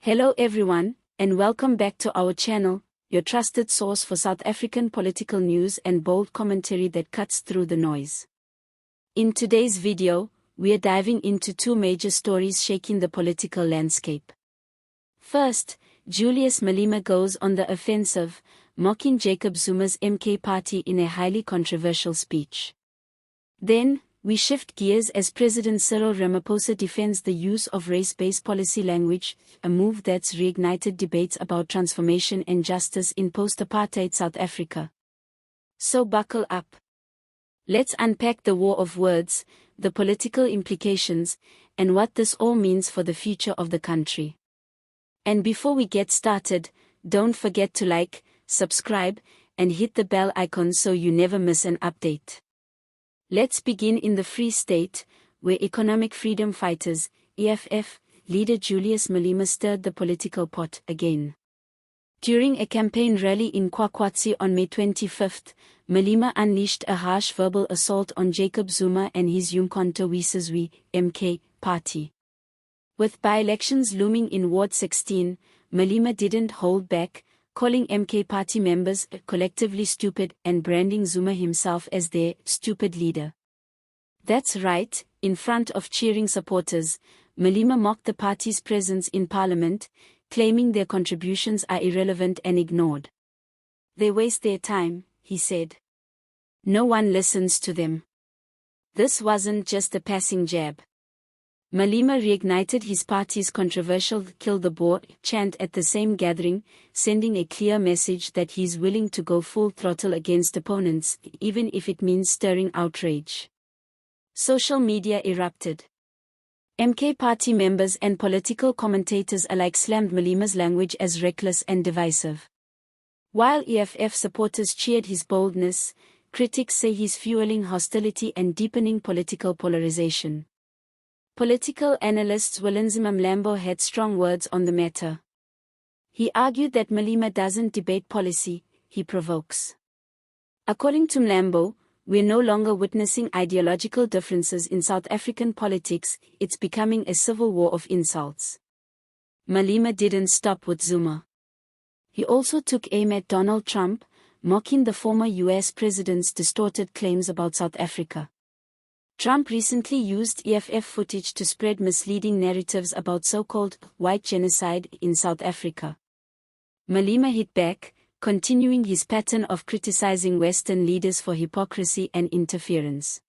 Hello everyone, and welcome back to our channel, your trusted source for South African political news and bold commentary that cuts through the noise. In today's video, we are diving into two major stories shaking the political landscape. First, Julius Malema goes on the offensive, mocking Jacob Zuma's MK party in a highly controversial speech. Then, we shift gears as President Cyril Ramaphosa defends the use of race-based policy language, a move that's reignited debates about transformation and justice in post-apartheid South Africa. So buckle up. Let's unpack the war of words, the political implications, and what this all means for the future of the country. And before we get started, don't forget to like, subscribe, and hit the bell icon so you never miss an update. Let's begin in the Free State, where economic freedom fighters, EFF, leader Julius Malema stirred the political pot again. During a campaign rally in KwaZulu on May 25, Malema unleashed a harsh verbal assault on Jacob Zuma and his Umkhonto we Sizwe, MK, party. With by-elections looming in Ward 16, Malema didn't hold back, calling MK party members collectively stupid and branding Zuma himself as their stupid leader. That's right, in front of cheering supporters, Malema mocked the party's presence in parliament, claiming their contributions are irrelevant and ignored. They waste their time, he said. No one listens to them. This wasn't just a passing jab. Malema reignited his party's controversial "Kill the Boer" chant at the same gathering, sending a clear message that he's willing to go full throttle against opponents, even if it means stirring outrage. Social media erupted. MK party members and political commentators alike slammed Malema's language as reckless and divisive. While EFF supporters cheered his boldness, critics say he's fueling hostility and deepening political polarization. Political analyst Julius Malema had strong words on the matter. He argued that Malema doesn't debate policy, he provokes. According to Malema, we're no longer witnessing ideological differences in South African politics, it's becoming a civil war of insults. Malema didn't stop with Zuma. He also took aim at Donald Trump, mocking the former US president's distorted claims about South Africa. Trump recently used EFF footage to spread misleading narratives about so-called white genocide in South Africa. Malema hit back, continuing his pattern of criticizing Western leaders for hypocrisy and interference.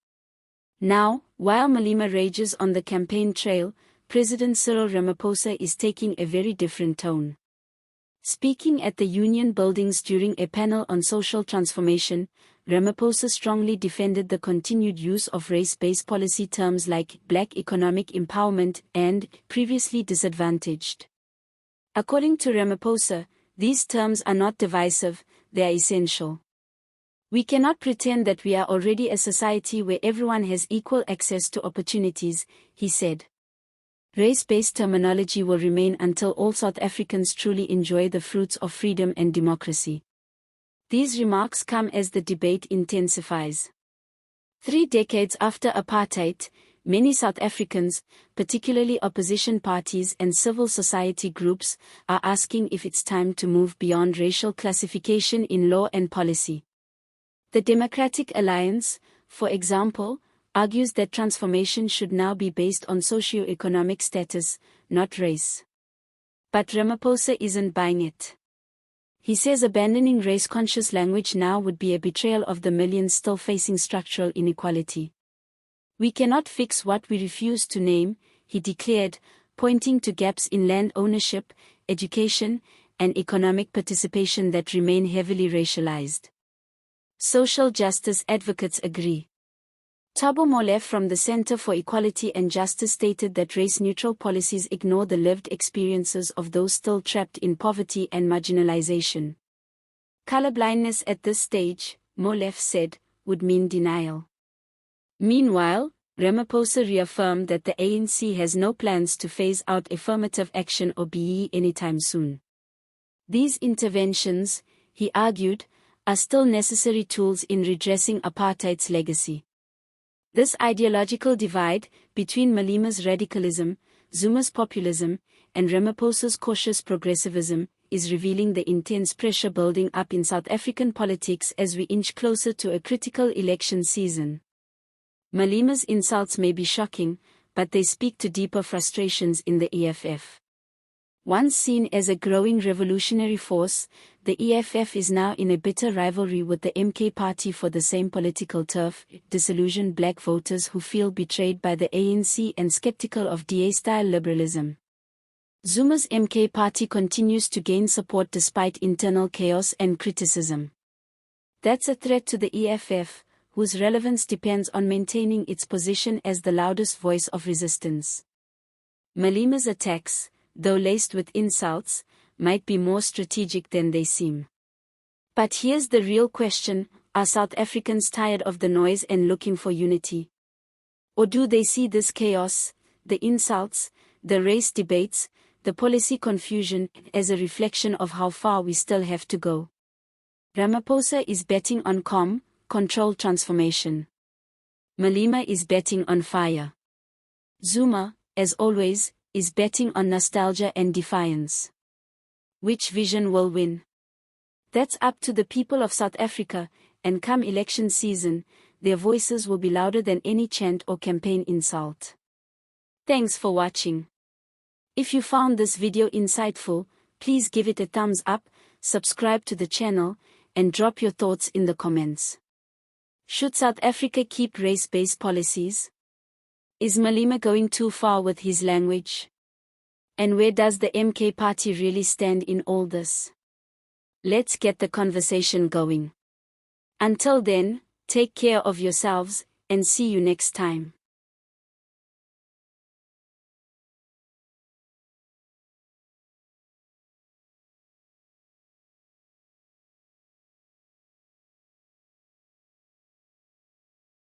Now, while Malema rages on the campaign trail, President Cyril Ramaphosa is taking a very different tone. Speaking at the Union Buildings during a panel on social transformation, Ramaphosa strongly defended the continued use of race-based policy terms like black economic empowerment and previously disadvantaged. According to Ramaphosa, these terms are not divisive, they are essential. We cannot pretend that we are already a society where everyone has equal access to opportunities, he said. Race-based terminology will remain until all South Africans truly enjoy the fruits of freedom and democracy. These remarks come as the debate intensifies. 3 decades after apartheid, many South Africans, particularly opposition parties and civil society groups, are asking if it's time to move beyond racial classification in law and policy. The Democratic Alliance, for example, argues that transformation should now be based on socio-economic status, not race. But Ramaphosa isn't buying it. He says abandoning race-conscious language now would be a betrayal of the millions still facing structural inequality. We cannot fix what we refuse to name, he declared, pointing to gaps in land ownership, education, and economic participation that remain heavily racialized. Social justice advocates agree. Thabo Molefe from the Center for Equality and Justice stated that race-neutral policies ignore the lived experiences of those still trapped in poverty and marginalization. Colorblindness at this stage, Molefe said, would mean denial. Meanwhile, Ramaphosa reaffirmed that the ANC has no plans to phase out affirmative action or BE anytime soon. These interventions, he argued, are still necessary tools in redressing apartheid's legacy. This ideological divide, between Malema's radicalism, Zuma's populism, and Ramaphosa's cautious progressivism, is revealing the intense pressure building up in South African politics as we inch closer to a critical election season. Malema's insults may be shocking, but they speak to deeper frustrations in the EFF. Once seen as a growing revolutionary force, the EFF is now in a bitter rivalry with the MK party for the same political turf, disillusioned black voters who feel betrayed by the ANC and skeptical of DA-style liberalism. Zuma's MK party continues to gain support despite internal chaos and criticism. That's a threat to the EFF, whose relevance depends on maintaining its position as the loudest voice of resistance. Malema's attacks, though laced with insults, might be more strategic than they seem. But here's the real question: are South Africans tired of the noise and looking for unity? Or do they see this chaos, the insults, the race debates, the policy confusion, as a reflection of how far we still have to go? Ramaphosa is betting on calm, controlled transformation. Malema is betting on fire. Zuma, as always, is betting on nostalgia and defiance. Which vision will win? That's up to the people of South Africa, and come election season, their voices will be louder than any chant or campaign insult. Thanks for watching. If you found this video insightful, please give it a thumbs up, subscribe to the channel, and drop your thoughts in the comments. Should South Africa keep race-based policies? Is Malema going too far with his language? And where does the MK party really stand in all this? Let's get the conversation going. Until then, take care of yourselves, and see you next time.